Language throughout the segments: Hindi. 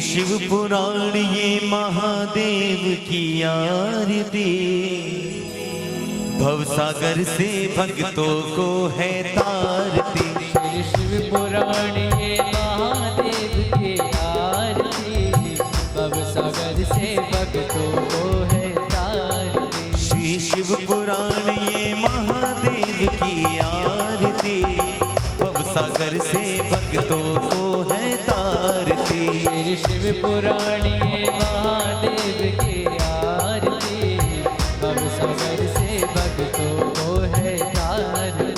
शिव पुराण ये महादेव की आरती, भवसागर से भक्तों को है तारती। श्री शिव पुराण ये महादेव की आरती, भवसागर से भक्तों को है तारती। श्री शिव पुराण ये महादेव की आरती, भवसागर से भक्तों को है तारती। श्री शिव पुराण ये महादेव की आरती, भवसागर से भक्तों को है तारती।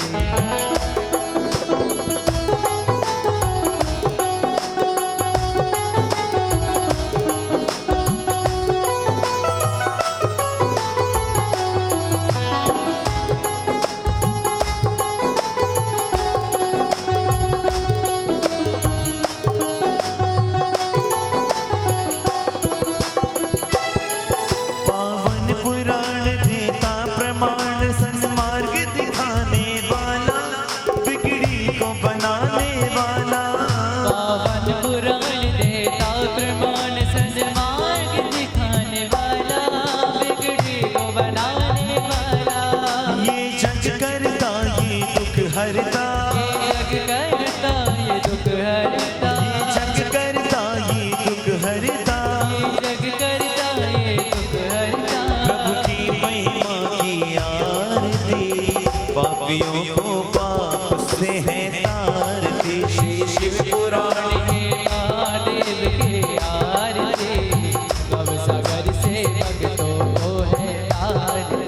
हरता ये जग करता ये दुख हरता, ये जग करता ये दुख हरता, ये जग करता ये दुख हरता। प्रभु की महिमा की आरती, पापियों को पाप से है तारती। श्री शिव पुराण ये महादेव की आरती, भवसागर से भक्तों को है तारती।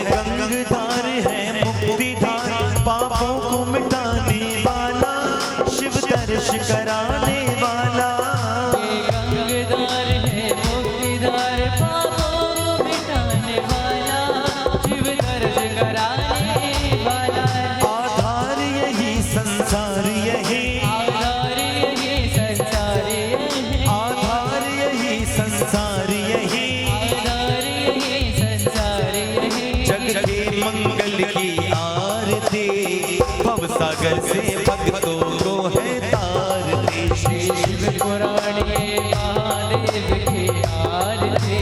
गंगधार है मुक्तिधार, पापों को मिटाने वाला, शिव दर्श कराने वाला। ये गंगधार है मुक्तिधार, पापों को मिटाने वाला, शिव दर्श कराने वाला। आधार यही संसार यही, आधार यही संसार यही, आधार यही संसार यही, आधार यही संसार यही। जग के मंगल की आरती, भवसागर से भक्तों को है तारती। श्री शिव पुराण ये महादेव की आरती,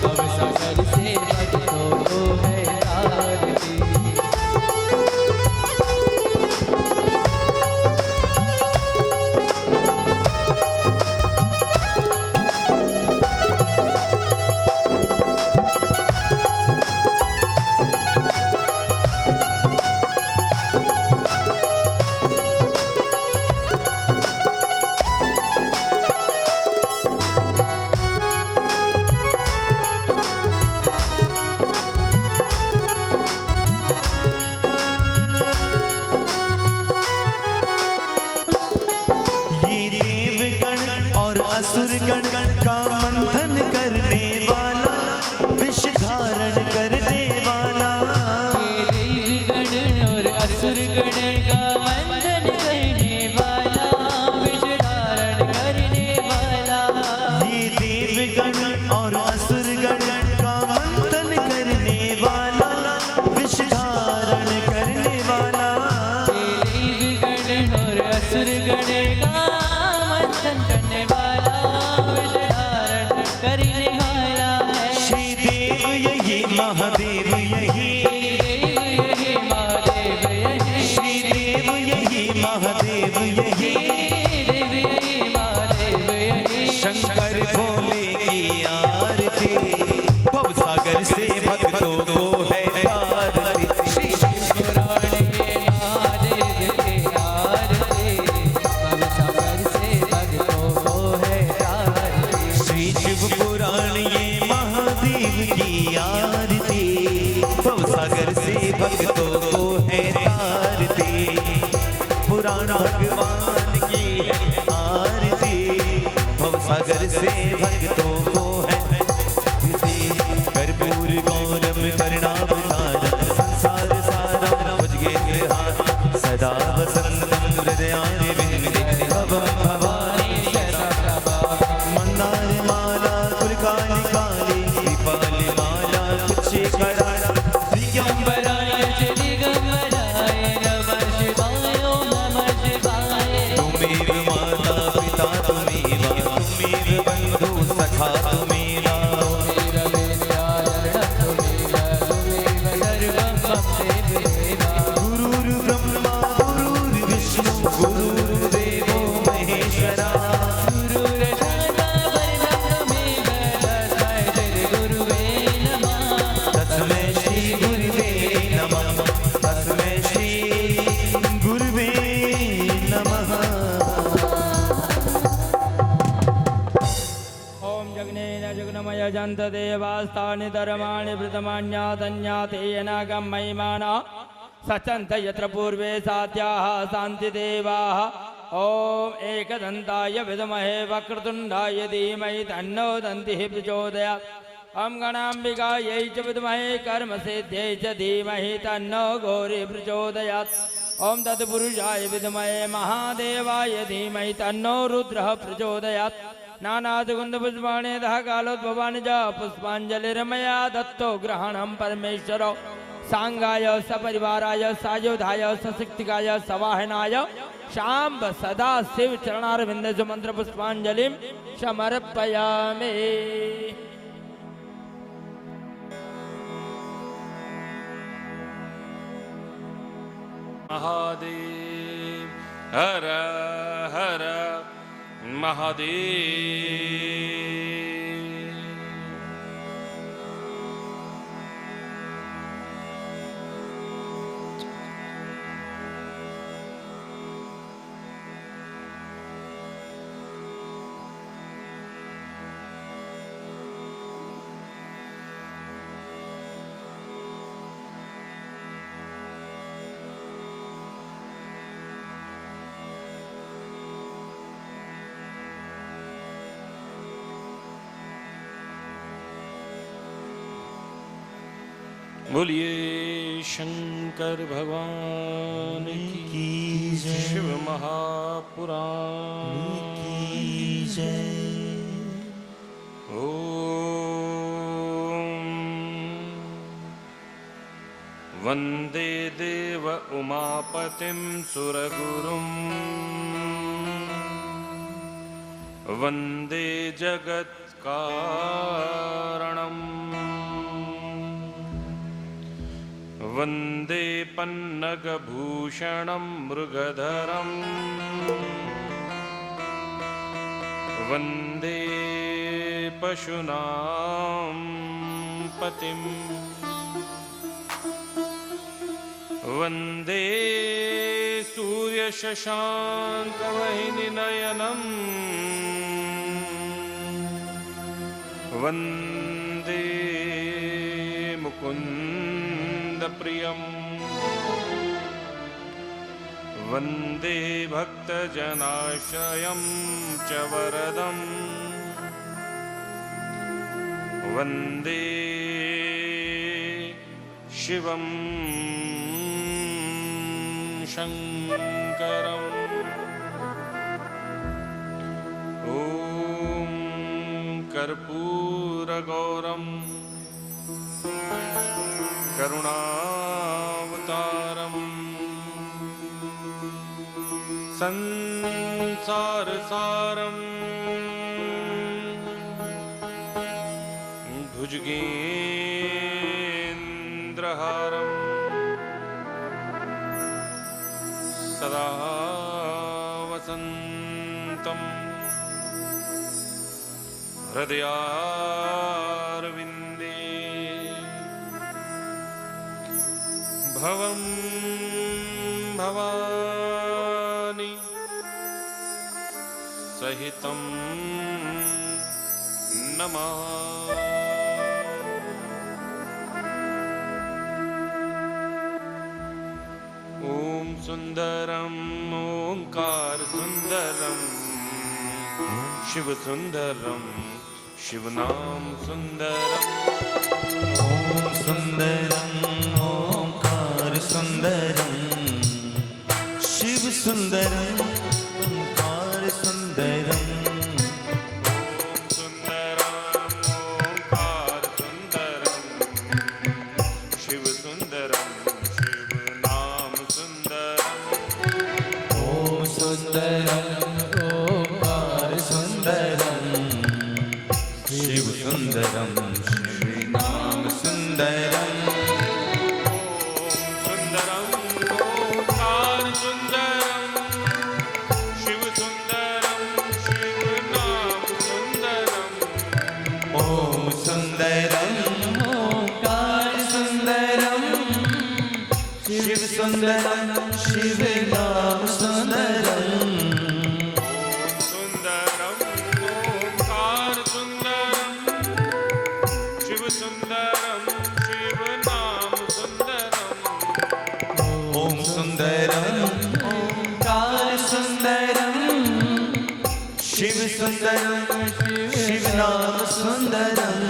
भवसागर से भक्तों को है तारती। असुरगण का मंथन करने वाला, विष धारण करने वाला। ये देवगण और असुरगण का मंथन करने वाला, विष धारण करने वाला। ये देवगण और असुरगण का मंथन करने वाला, विष धारण करने वाला। ये देवगण और असुरगण का मंथन करने वाला, विष धारण करने वाला है। श्री देव यही महादेव यही, श्री देव यही महादेव यही, श्री देव यही भगवान की है आरती, भवसागर से भक्तों को है कर्पूर गौरम करुणावतारम संसार सारम भुजगेन्द्रहार सदा वसंतम हृदयानि विन्दे भवं भवानी मंदार माला कुलकाली काली दीपाली माला कुचेकराय दिगंबराय दिगंबराय नमः शिवाय ओम नमः शिवाय। तुमेव माता पिता तुमेव बंधु सखा तुमेव गुरुर्ब्रह्मा गुरुर्विष्णु गुरुर्देवो महेश्वरा तस्मै श्री गुरुवे नमः तस्मै श्री गुरुवे नमः। ओम जगनेन जगनमय जंत देवास्तानि धर्माणि वृतमान्यातन्यातेयनागं महिमाना सचन्त यत्र पूर्वे सात्याः शान्ति देवाः। ओम एकदन्ताय विद्महे वक्रतुण्डाय धीमहि तन्नो दन्तिः प्रचोदयात्। ओम गणाम्बिकायै च विद्महे कर्मसिद्ध्यै च धीमहि तन्नो गौरी प्रचोदयात्। ओम तत्पुरुषाय विद्महे महादेवाय धीमहि तन्नो रुद्रः प्रचोदयात्। नानादुकुन्दपुष्पाणि दः कालोद्भवानि च पुष्पाञ्जलिर्मया दत्तो ग्रहणं परमेश्वरो सांगाय सपरिवाराय सायुधाय सशक्तिकाय सवाहनाय शाम्ब सदा शिव चरणारविन्देषु मंत्र पुष्पाञ्जलिं समर्पयामि। महादेव हर हर महादेव। बोलिए शंकर भगवान की जय। शिव महापुराण की जय। ओम वंदे देव उमापतिं सुरगुरुं वंदे जगत्कारणम् वंदे पन्नगभूषणं मृगधरम् वंदे पशूनां पतिम् वंदे सूर्यशशाङ्कवहिनिनयनम् वंदे मुकुन्द प्रियम् वंदे भक्तजनाश्रयं च वरदम् वंदे शिवं शंकरम्। ॐ कर्पूरगौरं करुणावतारम् संसारसारम् भुजगेन्द्रहारम् सदा वसन्तं हृदयारविन्दे भवं भवानी सहितं नमामि। ॐ सुंदरम ओंकार सुंदरम शिव सुंदरम शिव नाम सुंदरम ओम सुंदरम ओंकार सुंदरम शिव सुंदरम ओंकार सुंदरम सुंदरम श्री नाम सुंदरम सुंदरम ओंकार सुंदरम शिव सुंदरम शिव नाम सुंदरम ओम सुंदरम ओंकार सुंदरम शिव सुंदरम शिव नाम सुंदरम शिव सुंदरम शिव नाम सुंदरम ओम सुंदरम ओंकार सुंदरम शिव सुंदरम शिव नाम सुंदरम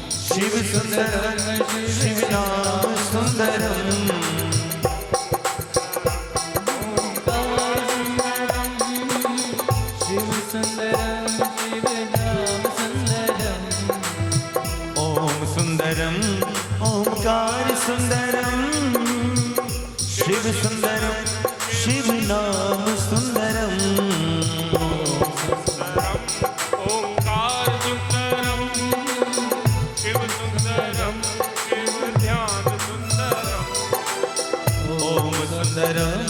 शिव सुंदरम शिव नाम सुंदरम शिव सुंदरम शिव नाम सुंदरम ओम सुंदरम ओंकार सुंदरम शिव सुंदरम शिव नाम सुंदरम ओंकार सुंदरम शिव सुंदरम शिव ध्यान सुंदरम ओम सुंदरम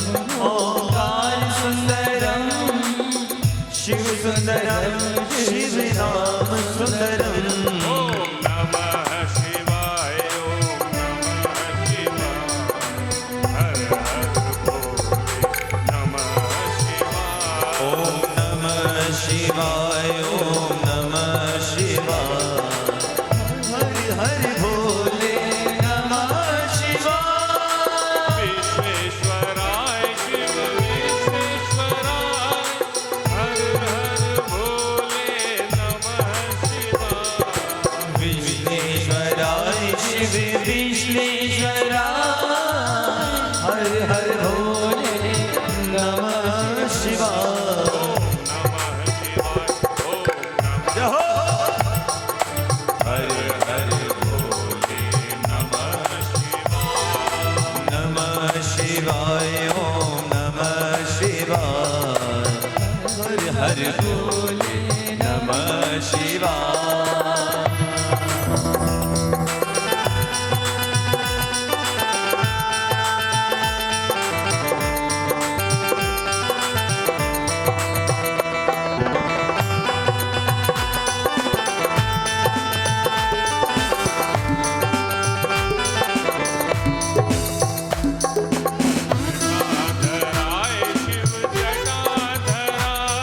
ओंकार सुंदरम शिव सुंदरम शिव नाम सुंदरम ओम नमः शिवाय ओम नमः शिवाय ओम नमः शिवाय हर हर भोले नमः शिवाय विश्वेश्वराय शिव विश्वेश्वराय हर हर भोले नमः शिवाय विश्वेश्वराय शिव विश्वेश्वराय हर हर भोले नमः शिवाय हर हर भोले नमः शिवाय ओम नमः शिवाय हर हर भोले नमः शिवाय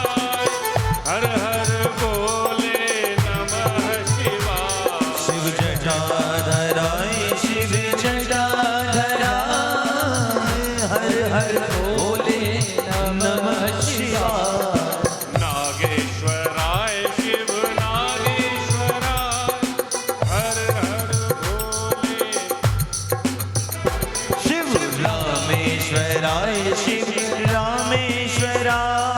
हर हर भोले नमः शिवाय शिव जटाधराय शिव जटाधराय हर हर भोले नमः शिवाय नागेश्वराय शिव नागेश्वराय हर हर भोले शिव रामेश्वराय शिव रामेश्वराय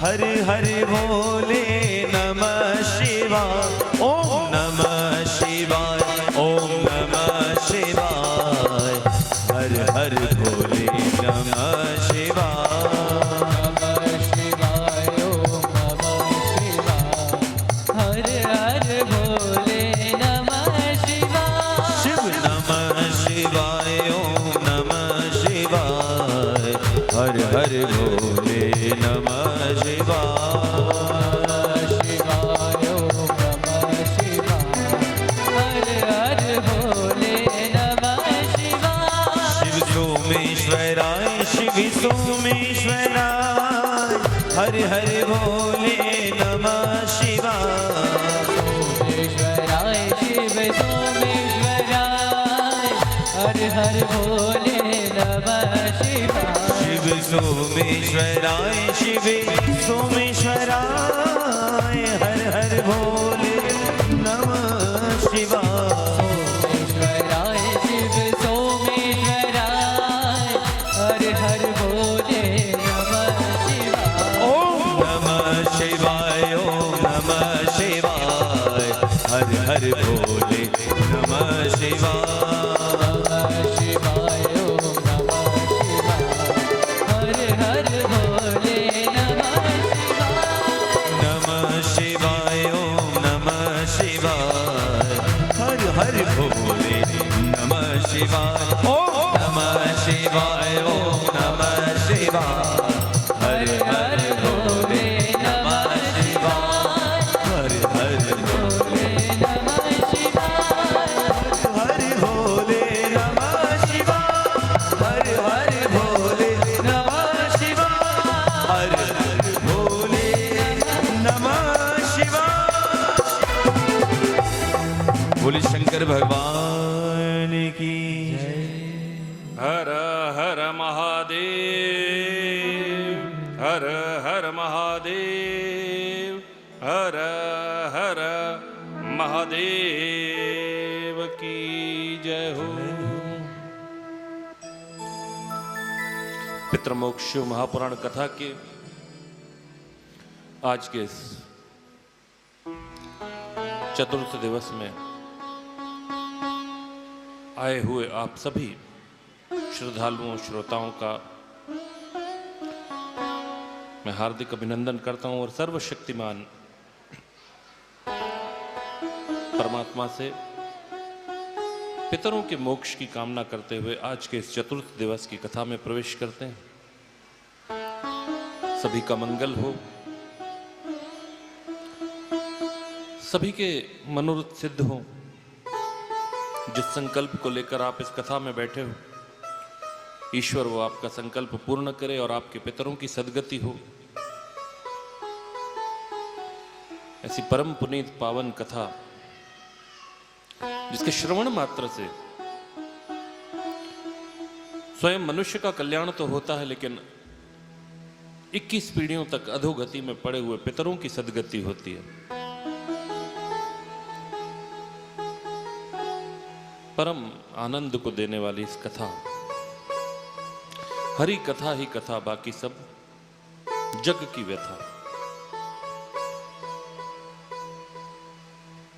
हर हर भोले नमः शिवाय ओम नमः शिवाय ओम नमः शिवाय हर हर भोले नमः शिवाय नमः शिवाय ओम नमः शिवाय हर हर भोले नमः सोमेश्वराय हर हर भोले नमः शिवाय। शिव सोमेश्वराय शिव सोमेश्वराय हर हर भोले नमः शिवाय। सोमेश्वराय शिव सोमेश्वराय हर हर भोले नमः शिवाय। ओम नमः शिवाय ओम नमः शिवाय हर हर भोले नमः शिवाय। नमः शिवाय ओम नमः शिवाय हर हर भोले नमः शिवाय। नमः शिवाय ओम नमः शिवाय हर हर भोले नमः शिवाय। ओम नमः शिवाय ओम नमः शिवाय हर हर भोले नमः शिवाय। हर हर भोले नमः शिवाय। हर भोले नमः शिवाय। हर हर भोले नमः शिवाय। हर हर भोले नमः शिवाय। बोले शंकर भगवान की हर हर महादेव, हर हर महादेव, हर हर महादेव की जय हो। पितृमोक्ष महापुराण कथा के आज के इस चतुर्थ दिवस में आए हुए आप सभी श्रद्धालुओं श्रोताओं का मैं हार्दिक अभिनंदन करता हूं और सर्वशक्तिमान परमात्मा से पितरों के मोक्ष की कामना करते हुए आज के इस चतुर्थ दिवस की कथा में प्रवेश करते हैं। सभी का मंगल हो, सभी के मनोरथ सिद्ध हो। जिस संकल्प को लेकर आप इस कथा में बैठे हो, ईश्वर वो आपका संकल्प पूर्ण करे और आपके पितरों की सद्गति हो। ऐसी परम पुनीत पावन कथा जिसके श्रवण मात्र से स्वयं मनुष्य का कल्याण तो होता है, लेकिन 21 पीढ़ियों तक अधोगति में पड़े हुए पितरों की सद्गति होती है। परम आनंद को देने वाली इस कथा, हरि कथा ही कथा, बाकी सब जग की व्यथा।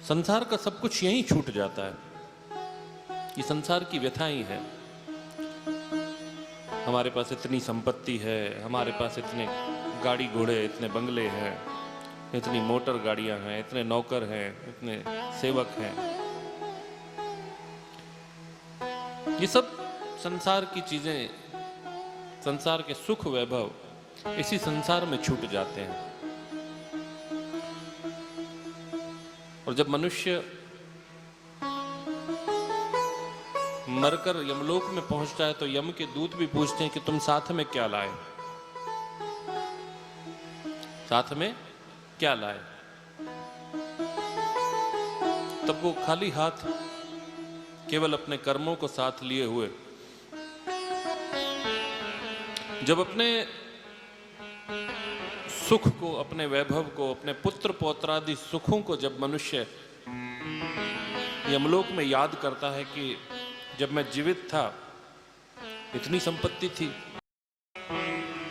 संसार का सब कुछ यहीं छूट जाता है। ये संसार की व्यथा ही है। हमारे पास इतनी संपत्ति है, हमारे पास इतने गाड़ी घोड़े, इतने बंगले हैं, इतनी मोटर गाड़ियां हैं, इतने नौकर हैं, इतने सेवक हैं। ये सब संसार की चीजें, संसार के सुख वैभव इसी संसार में छूट जाते हैं। और जब मनुष्य मरकर यमलोक में पहुंचता है तो यम के दूत भी पूछते हैं कि तुम साथ में क्या लाए, साथ में क्या लाए। तब वो खाली हाथ, केवल अपने कर्मों को साथ लिए हुए, जब अपने सुख को, अपने वैभव को, अपने पुत्र पौत्रादि सुखों को जब मनुष्य यमलोक में याद करता है कि जब मैं जीवित था इतनी संपत्ति थी,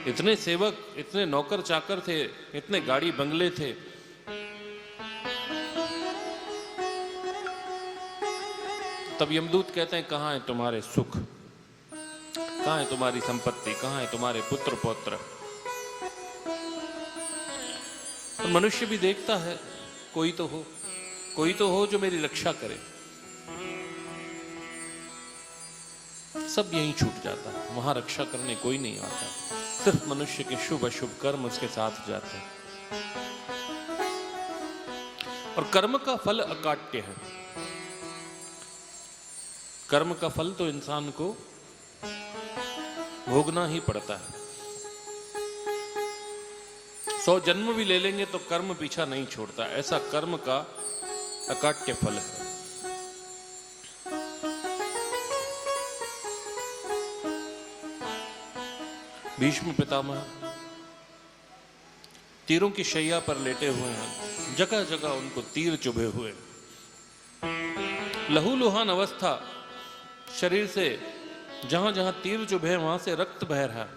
इतने सेवक, इतने नौकर चाकर थे, इतने गाड़ी बंगले थे, तब यमदूत कहते हैं कहाँ है तुम्हारे सुख, कहाँ है तुम्हारी संपत्ति, कहाँ है तुम्हारे पुत्र पौत्र। तो मनुष्य भी देखता है कोई तो हो जो मेरी रक्षा करे। सब यहीं छूट जाता है, वहां रक्षा करने कोई नहीं आता, सिर्फ मनुष्य के शुभ अशुभ कर्म उसके साथ जाते हैं। और कर्म का फल अकाट्य है। कर्म का फल तो इंसान को भोगना ही पड़ता है। 100 जन्म भी ले लेंगे तो कर्म पीछा नहीं छोड़ता, ऐसा कर्म का अकाट्य फल है। भीष्म पितामह तीरों की शैया पर लेटे हुए हैं, जगह जगह उनको तीर चुभे हुए, लहूलुहान अवस्था, शरीर से जहां जहां तीर चुभे वहां से रक्त बह रहा है।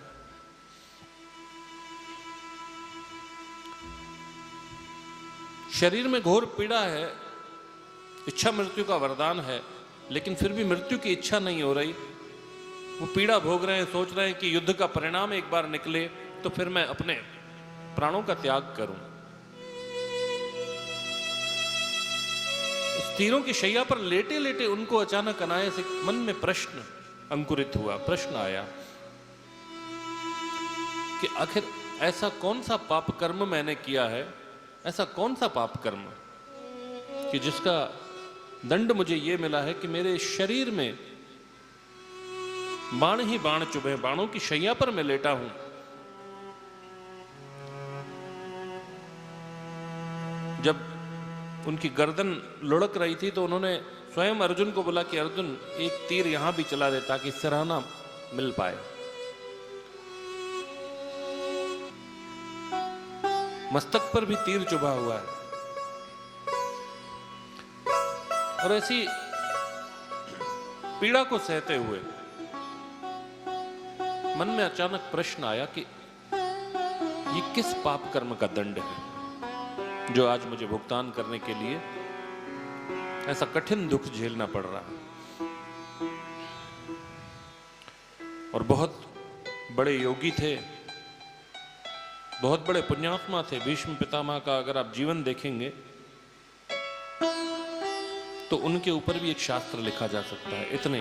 शरीर में घोर पीड़ा है, इच्छा मृत्यु का वरदान है, लेकिन फिर भी मृत्यु की इच्छा नहीं हो रही। वो पीड़ा भोग रहे हैं, सोच रहे हैं कि युद्ध का परिणाम एक बार निकले तो फिर मैं अपने प्राणों का त्याग करूं। उस तीरों की शैया पर लेटे लेटे उनको अचानक अनायास एक मन में प्रश्न अंकुरित हुआ, प्रश्न आया कि आखिर ऐसा कौन सा पाप कर्म मैंने किया है, ऐसा कौन सा पाप कर्म कि जिसका दंड मुझे यह मिला है कि मेरे शरीर में बाण ही बाण चुभे, बाणों की शैया पर मैं लेटा हूं। जब उनकी गर्दन लुढ़क रही थी तो उन्होंने स्वयं अर्जुन को बोला कि अर्जुन एक तीर यहां भी चला दे ताकि सराहना मिल पाए। मस्तक पर भी तीर चुभा हुआ है। और ऐसी पीड़ा को सहते हुए मन में अचानक प्रश्न आया कि ये किस पाप कर्म का दंड है जो आज मुझे भुगतान करने के लिए ऐसा कठिन दुख झेलना पड़ रहा है। और बहुत बड़े योगी थे, बहुत बड़े पुण्यात्मा थे। भीष्म पितामह का अगर आप जीवन देखेंगे तो उनके ऊपर भी एक शास्त्र लिखा जा सकता है, इतने।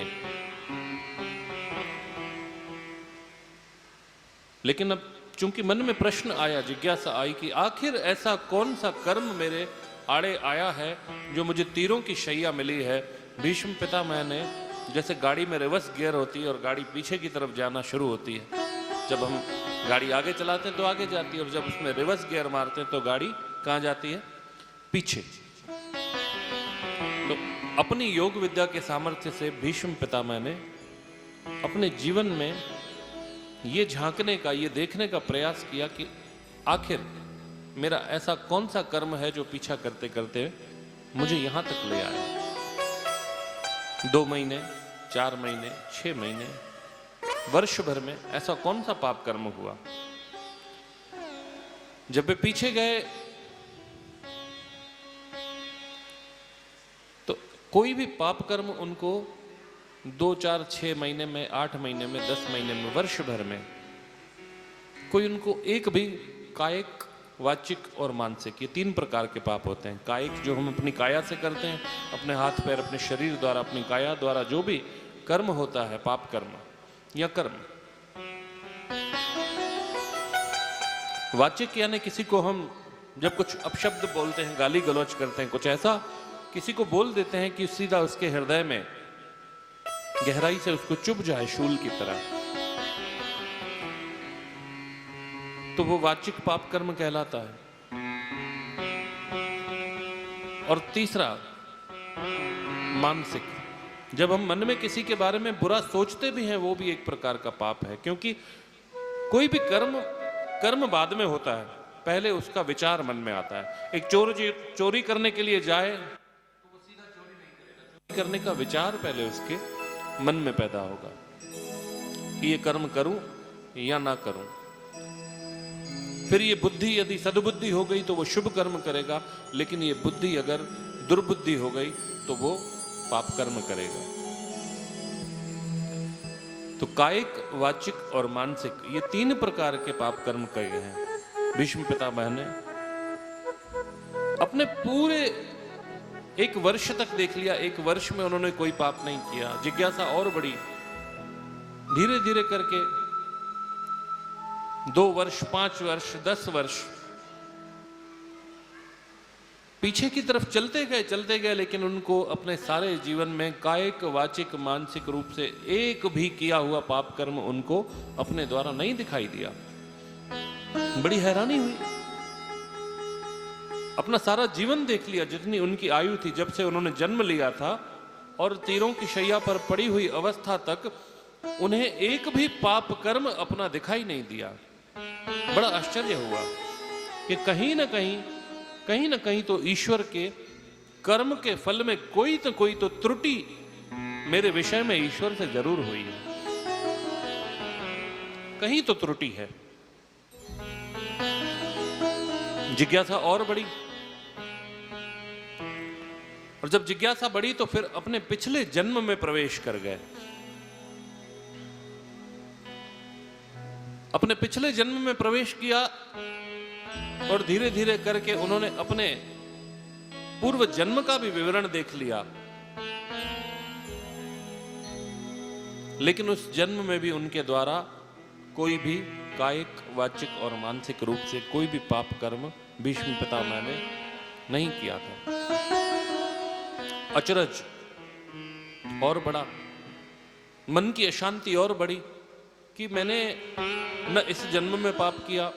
लेकिन अब चूंकि मन में प्रश्न आया, जिज्ञासा आई कि आखिर ऐसा कौन सा कर्म मेरे आड़े आया है जो मुझे तीरों की शैया मिली है। भीष्म पितामह ने, जैसे गाड़ी में रिवर्स गियर होती है और गाड़ी पीछे की तरफ जाना शुरू होती है, जब हम गाड़ी आगे चलाते हैं तो आगे जाती है, और जब उसमें रिवर्स गियर मारते हैं तो गाड़ी कहां जाती है? पीछे। तो अपनी योग विद्या के सामर्थ्य से भीष्म पितामह ने अपने जीवन में ये झांकने का, ये देखने का प्रयास किया कि आखिर मेरा ऐसा कौन सा कर्म है जो पीछा करते करते मुझे यहां तक ले आया। 2 महीने, 4 महीने, 6 महीने, वर्ष भर में ऐसा कौन सा पाप कर्म हुआ। जब वे पीछे गए तो कोई भी पाप कर्म उनको 2, 4, 6 महीने में, 8 महीने में, 10 महीने में, वर्ष भर में कोई उनको एक भी कायिक, वाचिक और मानसिक, ये 3 प्रकार के पाप होते हैं। कायिक जो हम अपनी काया से करते हैं, अपने हाथ पैर, अपने शरीर द्वारा, अपनी काया द्वारा जो भी कर्म होता है, पाप कर्म या कर्म। वाचिक यानी किसी को हम जब कुछ अपशब्द बोलते हैं, गाली गलौज करते हैं, कुछ ऐसा किसी को बोल देते हैं कि सीधा उसके हृदय में गहराई से उसको चुभ जाए शूल की तरह, तो वो वाचिक पाप कर्म कहलाता है। और तीसरा मानसिक, जब हम मन में किसी के बारे में बुरा सोचते भी हैं वो भी एक प्रकार का पाप है, क्योंकि कोई भी कर्म बाद में होता है, पहले उसका विचार मन में आता है। एक चोर चोरी करने के लिए जाए तो वो सीधा चोरी नहीं करेगा, चोरी करने का विचार पहले उसके मन में पैदा होगा कि ये कर्म करूं या ना करूं। फिर ये बुद्धि यदि सद्बुद्धि हो गई तो वो शुभ कर्म करेगा, लेकिन ये बुद्धि अगर दुर्बुद्धि हो गई तो वो पाप कर्म करेगा। तो कायिक, वाचिक और मानसिक, ये 3 प्रकार के पाप कर्म कहे हैं। भीष्म पितामह ने अपने पूरे 1 वर्ष तक देख लिया, 1 वर्ष में उन्होंने कोई पाप नहीं किया। जिज्ञासा और बड़ी, धीरे धीरे करके 2 वर्ष, 5 वर्ष, 10 वर्ष पीछे की तरफ चलते गए, लेकिन उनको अपने सारे जीवन में कायिक, वाचिक, मानसिक रूप से एक भी किया हुआ पाप कर्म उनको अपने द्वारा नहीं दिखाई दिया। बड़ी हैरानी हुई। अपना सारा जीवन देख लिया, जितनी उनकी आयु थी, जब से उन्होंने जन्म लिया था और तीरों की शैया पर पड़ी हुई अवस्था तक उन्हें एक भी पाप कर्म अपना दिखाई नहीं दिया। बड़ा आश्चर्य हुआ कि कहीं ना कहीं तो ईश्वर के कर्म के फल में कोई तो त्रुटि मेरे विषय में ईश्वर से जरूर हुई है, कहीं तो त्रुटि है। जिज्ञासा और बढ़ी, और जब जिज्ञासा बढ़ी तो फिर अपने पिछले जन्म में प्रवेश कर गए। अपने पिछले जन्म में प्रवेश किया और धीरे धीरे करके उन्होंने अपने पूर्व जन्म का भी विवरण देख लिया। लेकिन उस जन्म में भी उनके द्वारा कोई भी कायिक, वाचिक और मानसिक रूप से कोई भी पाप कर्म भीष्म पितामह ने नहीं किया था। अचरज और बड़ा, मन की अशांति और बढ़ी कि मैंने न इस जन्म में पाप किया,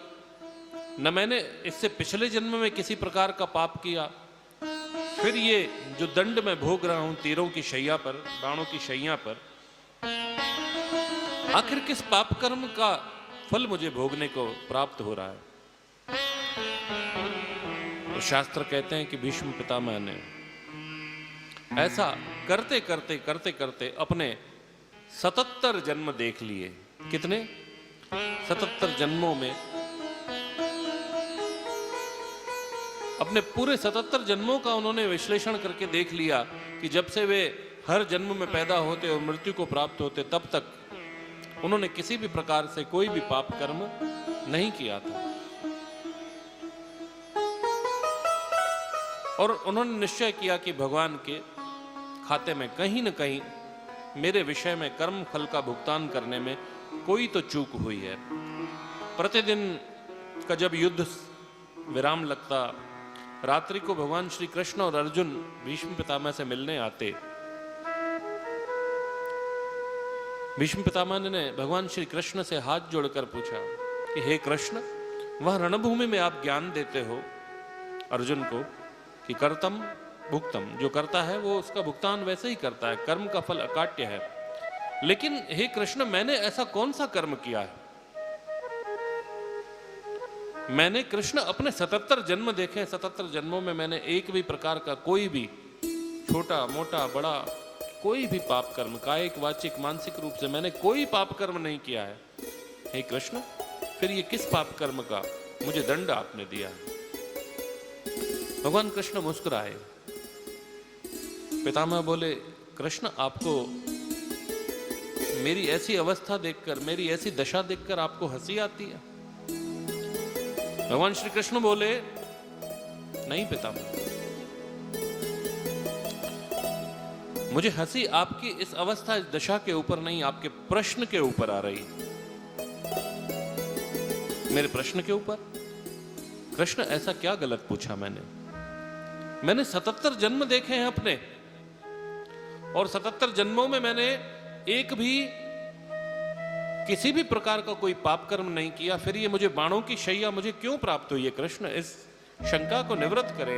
न मैंने इससे पिछले जन्म में किसी प्रकार का पाप किया। फिर ये जो दंड मैं भोग रहा हूं तीरों की शैया पर, बाणों की शैया पर, आखिर किस पाप कर्म का फल मुझे भोगने को प्राप्त हो रहा है। तो शास्त्र कहते हैं कि भीष्म पितामह ने ऐसा करते करते अपने 77 जन्म देख लिए। कितने? 77 जन्मों में अपने पूरे 77 जन्मों का उन्होंने विश्लेषण करके देख लिया कि जब से वे हर जन्म में पैदा होते और मृत्यु को प्राप्त होते तब तक उन्होंने किसी भी प्रकार से कोई भी पाप कर्म नहीं किया था। और उन्होंने निश्चय किया कि भगवान के खाते में कहीं न कहीं मेरे विषय में कर्म फल का भुगतान करने में कोई तो चूक हुई है। प्रतिदिन का जब युद्ध विराम लगता, रात्रि को भगवान श्री कृष्ण और अर्जुन भीष्म पितामह से मिलने आते। भीष्म पितामह ने भगवान श्री कृष्ण से हाथ जोड़कर पूछा कि हे कृष्ण, वह रणभूमि में आप ज्ञान देते हो अर्जुन को कि कर्तम भुक्तम, जो करता है वो उसका भुगतान वैसे ही करता है, कर्म का फल अकाट्य है। लेकिन हे कृष्ण, मैंने ऐसा कौन सा कर्म किया है? मैंने कृष्ण अपने 77 जन्म देखे, 77 जन्मों में मैंने एक भी प्रकार का कोई भी छोटा मोटा बड़ा कोई भी पाप कर्म, कायिक वाचिक मानसिक रूप से मैंने कोई पाप कर्म नहीं किया है। हे कृष्ण, फिर ये किस पाप कर्म का मुझे दंड आपने दिया है? भगवान कृष्ण मुस्कुराए। पितामह बोले, कृष्ण, आपको मेरी ऐसी अवस्था देखकर, मेरी ऐसी दशा देखकर आपको हंसी आती है? भगवान श्री कृष्ण बोले, नहीं पितामह, मुझे हंसी आपकी इस अवस्था, इस दशा के ऊपर नहीं, आपके प्रश्न के ऊपर आ रही। मेरे प्रश्न के ऊपर? कृष्ण, ऐसा क्या गलत पूछा मैंने 77 जन्म देखे हैं अपने, और 77 जन्मों में मैंने एक भी किसी भी प्रकार का कोई पाप कर्म नहीं किया। फिर ये मुझे बाणों की शैया मुझे क्यों प्राप्त हुई है? कृष्ण, इस शंका को निवृत्त करें,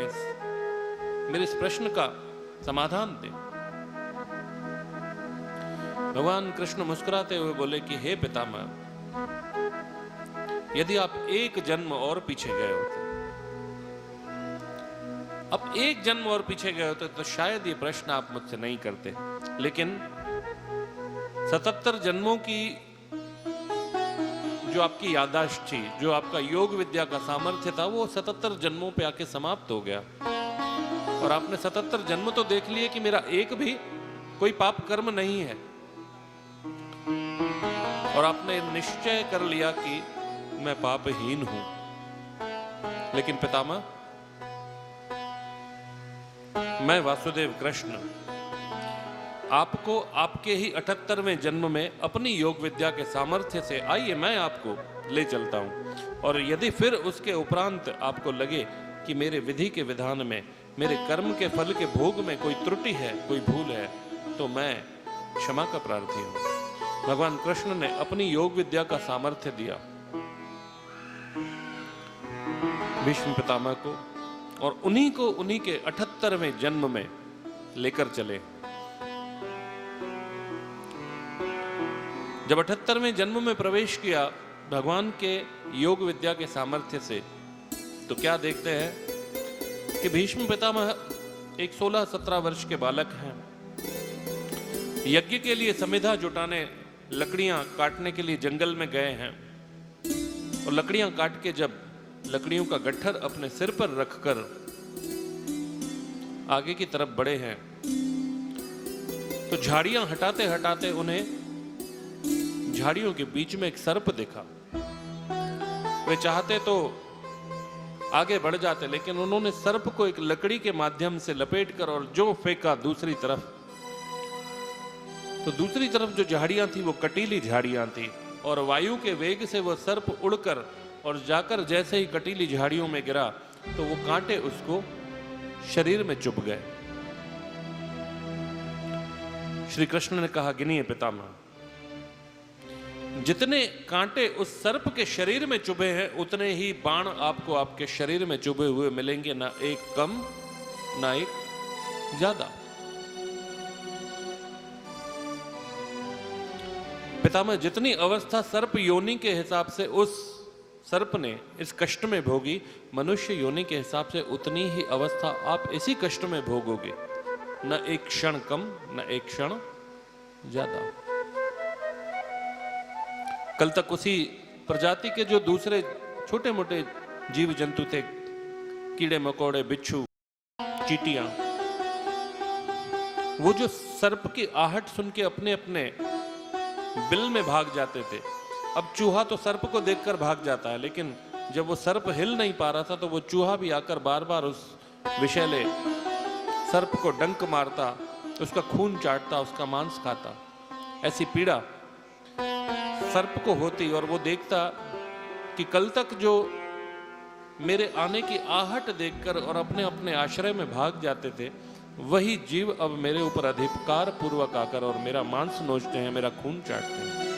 मेरे इस प्रश्न का समाधान दे। भगवान कृष्ण मुस्कुराते हुए बोले कि हे पितामह, यदि आप एक जन्म और पीछे गए होते, अब एक जन्म और पीछे गए होते तो शायद ये प्रश्न आप मुझसे नहीं करते। लेकिन 77 जन्मों की जो आपकी याददाश्त थी, जो आपका योग विद्या का सामर्थ्य था, वो 77 जन्मों पे आके समाप्त हो गया। और आपने 77 जन्म तो देख लिए कि मेरा एक भी कोई पाप कर्म नहीं है, और आपने निश्चय कर लिया कि मैं पापहीन हूं। लेकिन पितामह, मैं वासुदेव कृष्ण आपको आपके ही 78वें जन्म में अपनी योग विद्या के सामर्थ्य से, आइए मैं आपको ले चलता हूं। और यदि फिर उसके उपरांत आपको लगे कि मेरे विधि के विधान में, मेरे कर्म के फल के भोग में कोई त्रुटि है, कोई भूल है, तो मैं क्षमा का प्रार्थी हूं। भगवान कृष्ण ने अपनी योग विद्या का सामर्थ्य दिया भीष्म पितामह को, और उन्हीं को उन्हीं के 78वें जन्म में लेकर चले। जब 78वें जन्म में प्रवेश किया भगवान के योग विद्या के सामर्थ्य से, तो क्या देखते हैं कि भीष्म पितामह एक 16-17 वर्ष के बालक हैं। यज्ञ के लिए समिधा जुटाने, लकड़ियां काटने के लिए जंगल में गए हैं और लकड़ियां काट के जब लकड़ियों का गट्ठर अपने सिर पर रखकर आगे की तरफ बढ़े हैं, तो झाड़ियां हटाते हटाते उन्हें झाड़ियों के बीच में एक सर्प दिखा। वे चाहते तो आगे बढ़ जाते, लेकिन उन्होंने सर्प को एक लकड़ी के माध्यम से लपेटकर और जो फेंका दूसरी तरफ, तो दूसरी तरफ जो झाड़ियां थी वो कटीली झाड़ियां थी और वायु के वेग से वो सर्प उड़कर और जाकर जैसे ही कटीली झाड़ियों में गिरा तो वो कांटे उसको शरीर में चुभ गए। श्री कृष्ण ने कहा, गिनिए पितामह, जितने कांटे उस सर्प के शरीर में चुभे हैं उतने ही बाण आपको आपके शरीर में चुभे हुए मिलेंगे, ना एक कम ना एक ज्यादा। पितामह, जितनी अवस्था सर्प योनि के हिसाब से उस सर्प ने इस कष्ट में भोगी, मनुष्य योनि के हिसाब से उतनी ही अवस्था आप इसी कष्ट में भोगोगे, न एक क्षण कम न एक क्षण ज्यादा। कल तक उसी प्रजाति के जो दूसरे छोटे मोटे जीव जंतु थे, कीड़े मकोड़े, बिच्छू, चींटियां, वो जो सर्प की आहट सुन के अपने अपने बिल में भाग जाते थे। अब चूहा तो सर्प को देखकर भाग जाता है, लेकिन जब वो सर्प हिल नहीं पा रहा था तो वो चूहा भी आकर बार बार उस विषैले सर्प को डंक मारता, उसका खून चाटता, उसका मांस खाता। ऐसी पीड़ा सर्प को होती और वो देखता कि कल तक जो मेरे आने की आहट देखकर और अपने अपने आश्रय में भाग जाते थे, वही जीव अब मेरे ऊपर अधिकार पूर्वक आकर और मेरा मांस नोचते हैं, मेरा खून चाटते हैं।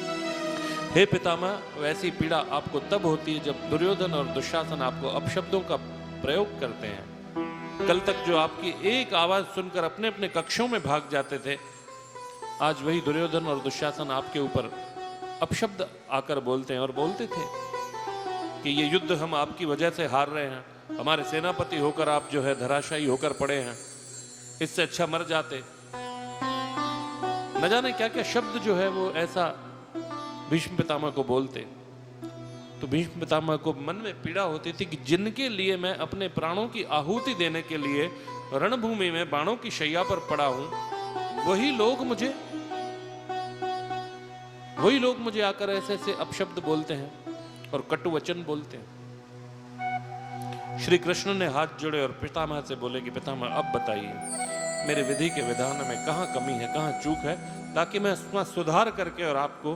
हे पितामह, वैसी पीड़ा आपको तब होती है जब दुर्योधन और दुशासन आपको अपशब्दों का प्रयोग करते हैं। कल तक जो आपकी एक आवाज सुनकर अपने अपने कक्षों में भाग जाते थे, आज वही दुर्योधन और दुशासन आपके ऊपर अपशब्द आकर बोलते हैं और बोलते थे कि ये युद्ध हम आपकी वजह से हार रहे हैं, हमारे सेनापति होकर आप जो है धराशायी होकर पड़े हैं, इससे अच्छा मर जाते। न जाने क्या क्या शब्द जो है वो ऐसा भीष्म पितामह को बोलते। तो भीष्म पितामह को मन में पीड़ा होती थी कि जिनके लिए मैं अपने प्राणों की आहुति देने के लिए रणभूमि में बाणों की शैया पर पड़ा हूं, वही लोग मुझे आकर ऐसे ऐसे अपशब्द बोलते हैं और कटु वचन बोलते हैं। श्री कृष्ण ने हाथ जोड़े और पितामह से बोले कि पितामह, अब बताइए मेरे विधि के विधान में कहाँ कमी है, कहाँ चूक है, ताकि मैं उसमें सुधार करके और आपको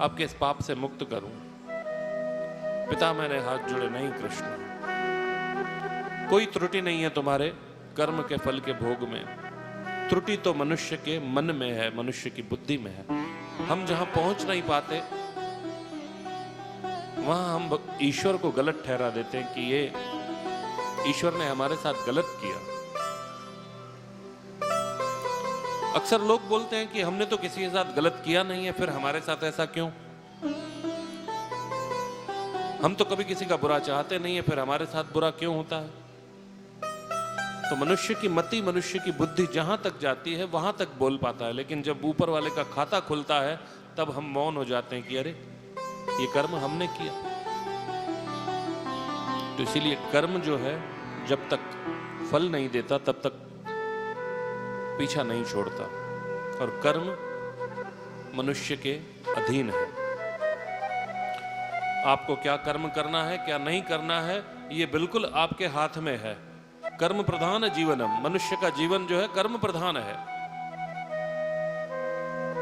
आपके इस पाप से मुक्त करूं। पितामह ने हाथ जोड़े, नहीं कृष्ण, कोई त्रुटि नहीं है तुम्हारे कर्म के फल के भोग में, त्रुटि तो मनुष्य के मन में है, मनुष्य की बुद्धि में है। हम जहां पहुंच नहीं पाते वहां हम ईश्वर को गलत ठहरा देते हैं कि ये ईश्वर ने हमारे साथ गलत किया। अक्सर लोग बोलते हैं कि हमने तो किसी के साथ गलत किया नहीं है, फिर हमारे साथ ऐसा क्यों? हम तो कभी किसी का बुरा चाहते नहीं है, फिर हमारे साथ बुरा क्यों होता है? तो मनुष्य की मति, मनुष्य की बुद्धि जहां तक जाती है वहां तक बोल पाता है, लेकिन जब ऊपर वाले का खाता खुलता है तब हम मौन हो जाते हैं कि अरे ये कर्म हमने किया। तो इसीलिए कर्म जो है जब तक फल नहीं देता तब तक पीछा नहीं छोड़ता, और कर्म मनुष्य के अधीन है। आपको क्या कर्म करना है, क्या नहीं करना है, ये बिल्कुल आपके हाथ में है। कर्म प्रधान जीवनम, मनुष्य का जीवन जो है कर्म प्रधान है।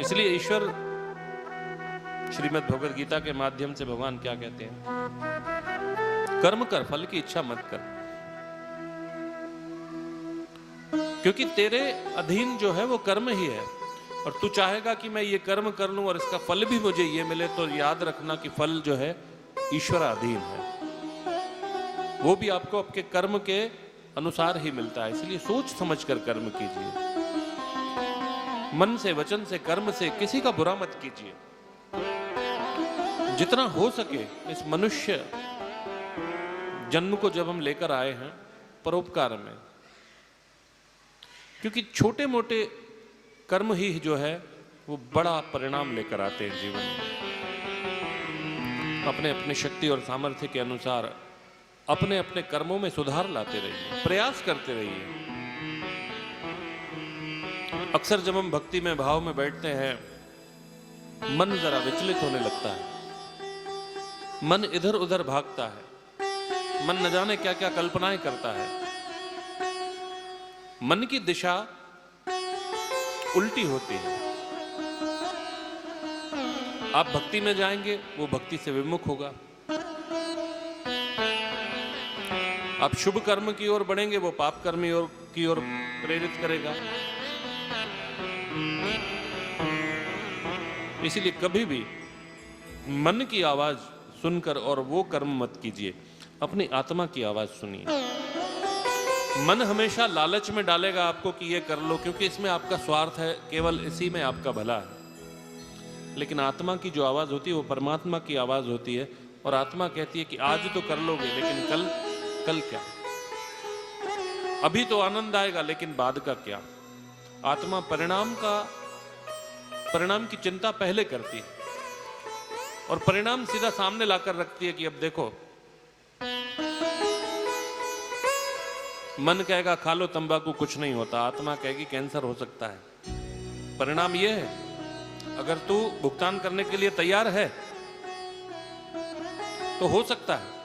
इसलिए ईश्वर श्रीमद् भगवद गीता के माध्यम से भगवान क्या कहते हैं? कर्म कर, फल की इच्छा मत कर, क्योंकि तेरे अधीन जो है वो कर्म ही है। और तू चाहेगा कि मैं ये कर्म कर लूं और इसका फल भी मुझे ये मिले, तो याद रखना कि फल जो है ईश्वराधीन है, वो भी आपको आपके कर्म के अनुसार ही मिलता है। इसलिए सोच समझ कर कर्म कीजिए, मन से, वचन से, कर्म से किसी का बुरा मत कीजिए। जितना हो सके इस मनुष्य जन्म को जब हम लेकर आए हैं परोपकार में, क्योंकि छोटे मोटे कर्म ही जो है वो बड़ा परिणाम लेकर आते हैं जीवन में। अपने अपने शक्ति और सामर्थ्य के अनुसार अपने अपने कर्मों में सुधार लाते रहिए, प्रयास करते रहिए। अक्सर जब हम भक्ति में भाव में बैठते हैं मन जरा विचलित होने लगता है, मन इधर उधर भागता है, मन न जाने क्या क्या कल्पनाएं करता है, मन की दिशा उल्टी होती है। आप भक्ति में जाएंगे वो भक्ति से विमुख होगा, आप शुभ कर्म की ओर बढ़ेंगे वो पाप कर्म की ओर प्रेरित करेगा। इसीलिए कभी भी मन की आवाज सुनकर और वो कर्म मत कीजिए, अपनी आत्मा की आवाज सुनिए। मन हमेशा लालच में डालेगा आपको कि ये कर लो, क्योंकि इसमें आपका स्वार्थ है, केवल इसी में आपका भला है। लेकिन आत्मा की जो आवाज होती है वो परमात्मा की आवाज होती है, और आत्मा कहती है कि आज तो कर लोगे, लेकिन कल क्या? अभी तो आनंद आएगा, लेकिन बाद का क्या? आत्मा परिणाम की चिंता पहले करती है और परिणाम सीधा सामने लाकर रखती है कि अब देखो। मन कहेगा खा लो तंबाकू, कुछ नहीं होता। आत्मा कहेगी कैंसर हो सकता है। परिणाम यह है, अगर तू भुगतान करने के लिए तैयार है तो हो सकता है,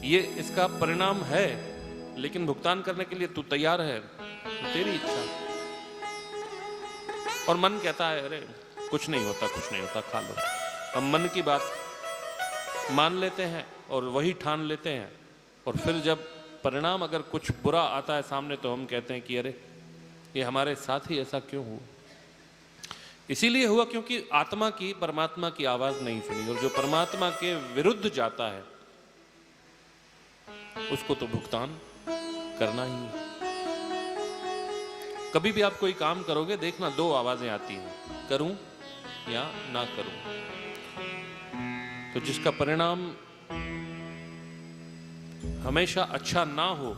ये इसका परिणाम है, लेकिन भुगतान करने के लिए तू तैयार है, तेरी इच्छा। और मन कहता है अरे कुछ नहीं होता, खा लो। हम मन की बात मान लेते हैं और वही ठान लेते हैं, और फिर जब परिणाम अगर कुछ बुरा आता है सामने तो हम कहते हैं कि अरे ये हमारे साथ ही ऐसा क्यों हुआ? इसीलिए हुआ क्योंकि आत्मा की परमात्मा की आवाज नहीं सुनी, और जो परमात्मा के विरुद्ध जाता है उसको तो भुगतान करना ही है। कभी भी आप कोई काम करोगे देखना दो आवाजें आती हैं, करूं या ना करूं। तो जिसका परिणाम हमेशा अच्छा ना हो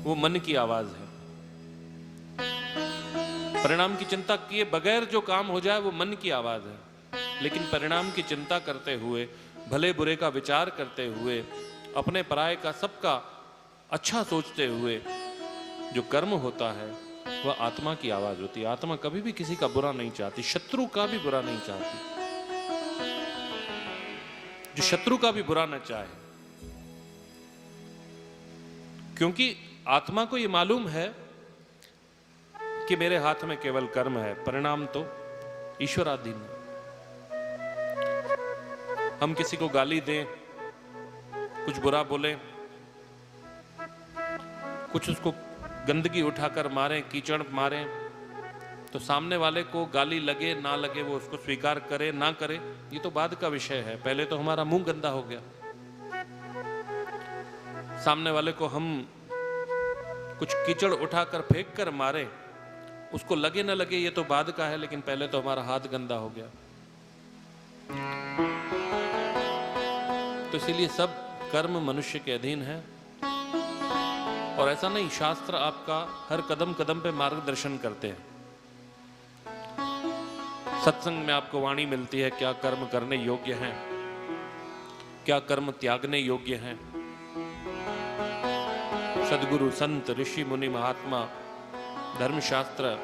वो मन की आवाज है। परिणाम की चिंता किए बगैर जो काम हो जाए वो मन की आवाज है, लेकिन परिणाम की चिंता करते हुए, भले बुरे का विचार करते हुए, अपने पराये का सबका अच्छा सोचते हुए जो कर्म होता है वह आत्मा की आवाज होती है। आत्मा कभी भी किसी का बुरा नहीं चाहती, शत्रु का भी बुरा नहीं चाहती। जो शत्रु का भी बुरा न चाहे, क्योंकि आत्मा को यह मालूम है कि मेरे हाथ में केवल कर्म है, परिणाम तो ईश्वराधीन है। हम किसी को गाली दें, कुछ बुरा बोलें, कुछ उसको गंदगी उठाकर मारें, कीचड़ मारें, तो सामने वाले को गाली लगे ना लगे, वो उसको स्वीकार करे ना करे, ये तो बाद का विषय है। पहले तो हमारा मुंह गंदा हो गया। सामने वाले को हम कुछ कीचड़ उठाकर फेंक कर मारे, उसको लगे ना लगे ये तो बाद का है, लेकिन पहले तो हमारा हाथ गंदा हो गया। तो इसीलिए सब कर्म मनुष्य के अधीन है। और ऐसा नहीं, शास्त्र आपका हर कदम कदम पे मार्गदर्शन करते हैं। सत्संग में आपको वाणी मिलती है, क्या कर्म करने योग्य हैं, क्या कर्म त्यागने योग्य हैं। सदगुरु, संत, ऋषि, मुनि, महात्मा, धर्मशास्त्र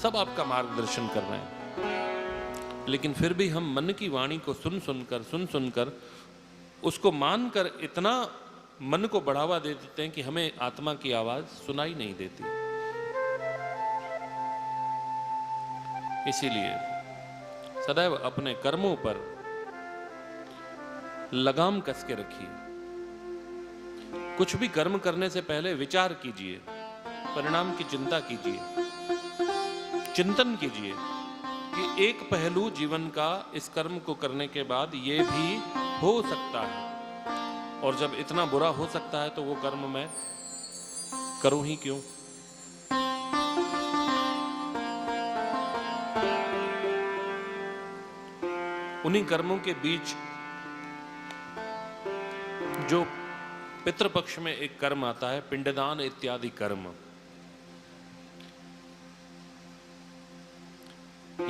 सब आपका मार्गदर्शन कर रहे हैं। लेकिन फिर भी हम मन की वाणी को सुन सुनकर उसको मानकर इतना मन को बढ़ावा दे देते हैं कि हमें आत्मा की आवाज सुनाई नहीं देती। इसीलिए सदैव अपने कर्मों पर लगाम कस के रखिए। कुछ भी कर्म करने से पहले विचार कीजिए, परिणाम की चिंता कीजिए, चिंतन कीजिए कि एक पहलू जीवन का इस कर्म को करने के बाद ये भी हो सकता है, और जब इतना बुरा हो सकता है तो वो कर्म मैं करूं ही क्यों। उन्हीं कर्मों के बीच जो पितृपक्ष में एक कर्म आता है, पिंडदान इत्यादि कर्म,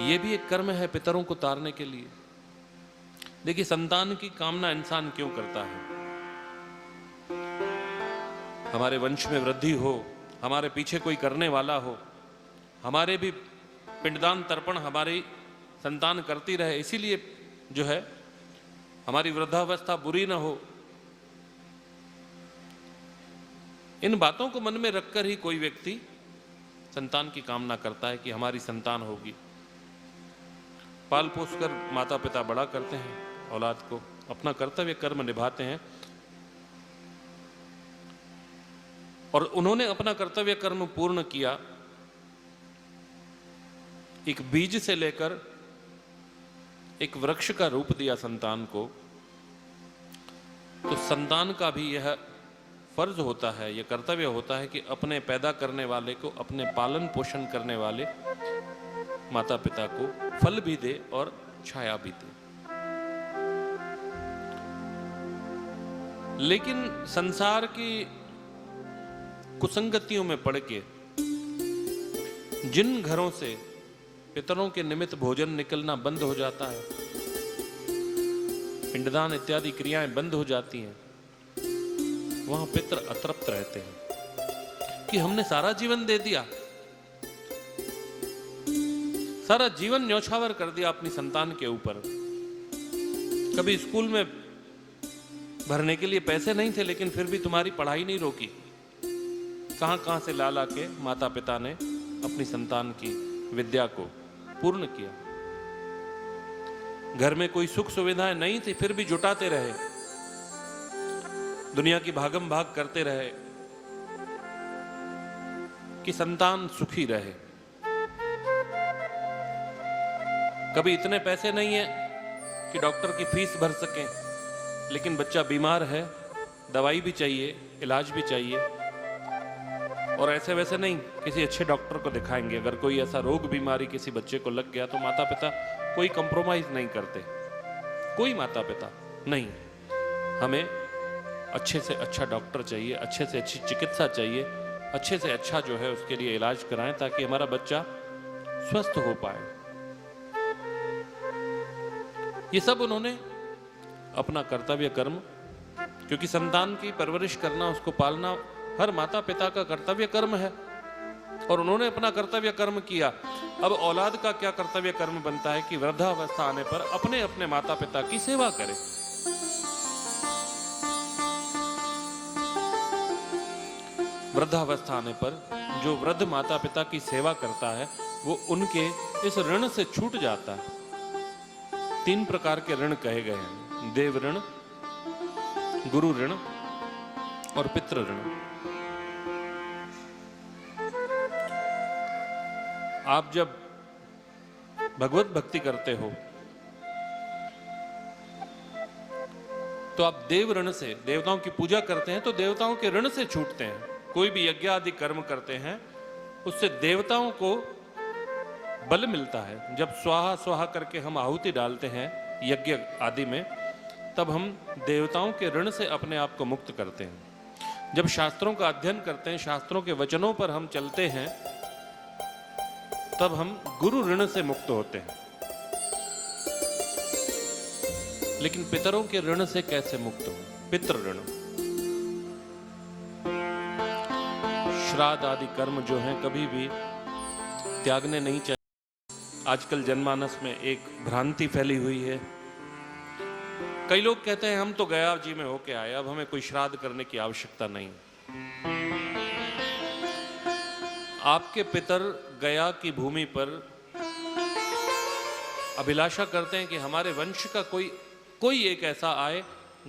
ये भी एक कर्म है पितरों को तारने के लिए। देखिए, संतान की कामना इंसान क्यों करता है? हमारे वंश में वृद्धि हो, हमारे पीछे कोई करने वाला हो, हमारे भी पिंडदान तर्पण हमारी संतान करती रहे, इसीलिए जो है हमारी वृद्धावस्था बुरी ना हो। इन बातों को मन में रखकर ही कोई व्यक्ति संतान की कामना करता है कि हमारी संतान होगी। पाल पोस कर माता पिता बड़ा करते हैं औलाद को, अपना कर्तव्य कर्म निभाते हैं, और उन्होंने अपना कर्तव्य कर्म पूर्ण किया। एक बीज से लेकर एक वृक्ष का रूप दिया संतान को, तो संतान का भी यह फर्ज होता है, यह कर्तव्य होता है कि अपने पैदा करने वाले को, अपने पालन पोषण करने वाले माता पिता को फल भी दे और छाया भी दे। लेकिन संसार की कुसंगतियों में पड़ के जिन घरों से पितरों के निमित्त भोजन निकलना बंद हो जाता है, पिंडदान इत्यादि क्रियाएं बंद हो जाती हैं, वहां पितर अतृप्त रहते हैं कि हमने सारा जीवन दे दिया, सारा जीवन न्यौछावर कर दिया अपनी संतान के ऊपर। कभी स्कूल में भरने के लिए पैसे नहीं थे, लेकिन फिर भी तुम्हारी पढ़ाई नहीं रोकी। कहां कहां से ला ला के माता पिता ने अपनी संतान की विद्या को पूर्ण किया। घर में कोई सुख सुविधाएं नहीं थी, फिर भी जुटाते रहे, दुनिया की भागम भाग करते रहे कि संतान सुखी रहे। कभी इतने पैसे नहीं है कि डॉक्टर की फीस भर सकें, लेकिन बच्चा बीमार है, दवाई भी चाहिए, इलाज भी चाहिए, और ऐसे वैसे नहीं, किसी अच्छे डॉक्टर को दिखाएंगे। अगर कोई ऐसा रोग बीमारी किसी बच्चे को लग गया तो माता पिता कोई कंप्रोमाइज नहीं करते, कोई माता पिता नहीं। हमें अच्छे से अच्छा डॉक्टर चाहिए, अच्छे से अच्छी चिकित्सा चाहिए, अच्छे से अच्छा जो है उसके लिए इलाज कराएं ताकि हमारा बच्चा स्वस्थ हो पाए। ये सब उन्होंने अपना कर्तव्य कर्म, क्योंकि संतान की परवरिश करना, उसको पालना हर माता पिता का कर्तव्य कर्म है, और उन्होंने अपना कर्तव्य कर्म किया। अब औलाद का क्या कर्तव्य कर्म बनता है कि वृद्धावस्था आने पर अपने अपने माता पिता की सेवा करे। वृद्धावस्था आने पर जो वृद्ध माता पिता की सेवा करता है वो उनके इस ऋण से छूट जाता है। 3 प्रकार के ऋण कहे गए हैं: देव ऋण, गुरु ऋण और पितृ ऋण। आप जब भगवत भक्ति करते हो तो आप देव ऋण से, देवताओं की पूजा करते हैं तो देवताओं के ऋण से छूटते हैं। कोई भी यज्ञ आदि कर्म करते हैं उससे देवताओं को बल मिलता है। जब स्वाहा स्वाहा करके हम आहुति डालते हैं यज्ञ आदि में, तब हम देवताओं के ऋण से अपने आप को मुक्त करते हैं। जब शास्त्रों का अध्ययन करते हैं, शास्त्रों के वचनों पर हम चलते हैं, तब हम गुरु ऋण से मुक्त होते हैं। लेकिन पितरों के ऋण से कैसे मुक्त हो? पितृ ऋण, श्राद्ध आदि कर्म जो हैं कभी भी त्यागने नहीं चाहिए। आजकल जनमानस में एक भ्रांति फैली हुई है। कई लोग कहते हैं हम तो गया जी में होके आए, अब हमें कोई श्राद्ध करने की आवश्यकता नहीं। आपके पितर गया की भूमि पर अभिलाषा करते हैं कि हमारे वंश का कोई एक ऐसा आए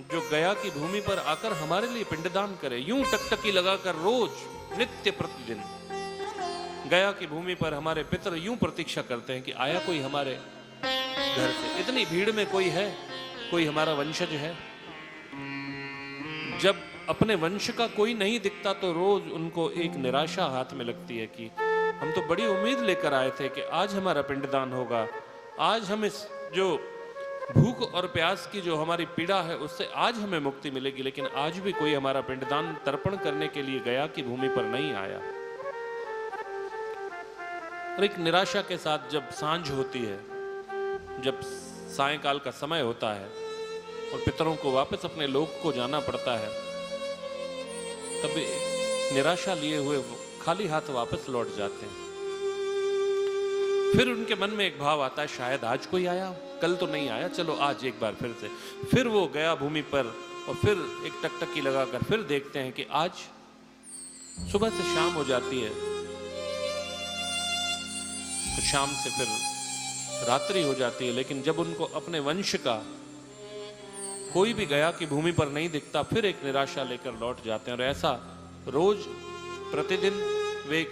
जो गया की भूमि पर आकर हमारे लिए पिंडदान करे। यूं टकटकी लगाकर रोज नित्य प्रतिदिन गया की भूमि पर हमारे पितर यूं प्रतीक्षा करते हैं कि आया कोई हमारे घर से। इतनी भीड़ में कोई है, कोई हमारा वंशज है। जब अपने वंश का कोई नहीं दिखता तो रोज उनको एक निराशा हाथ में लगती है कि हम तो बड़ी उम्मीद लेकर आए थे कि आज हमारा पिंडदान होगा, आज हम इस जो भूख और प्यास की जो हमारी पीड़ा है उससे आज हमें मुक्ति मिलेगी, लेकिन आज भी कोई हमारा पिंडदान तर्पण करने के लिए गया की भूमि पर नहीं आया। और एक निराशा के साथ जब सांझ होती है, जब सायंकाल का समय होता है और पितरों को वापस अपने लोक को जाना पड़ता है, तब निराशा लिए हुए वो खाली हाथ वापस लौट जाते हैं। फिर उनके मन में एक भाव आता है, शायद आज कोई आया, कल तो नहीं आया, चलो आज एक बार फिर से। फिर वो गया भूमि पर और फिर एक टकटकी लगाकर फिर देखते हैं कि आज सुबह से शाम हो जाती है, तो शाम से फिर रात्रि हो जाती है, लेकिन जब उनको अपने वंश का कोई भी गया की भूमि पर नहीं दिखता, फिर एक निराशा लेकर लौट जाते हैं। और ऐसा रोज प्रतिदिन वे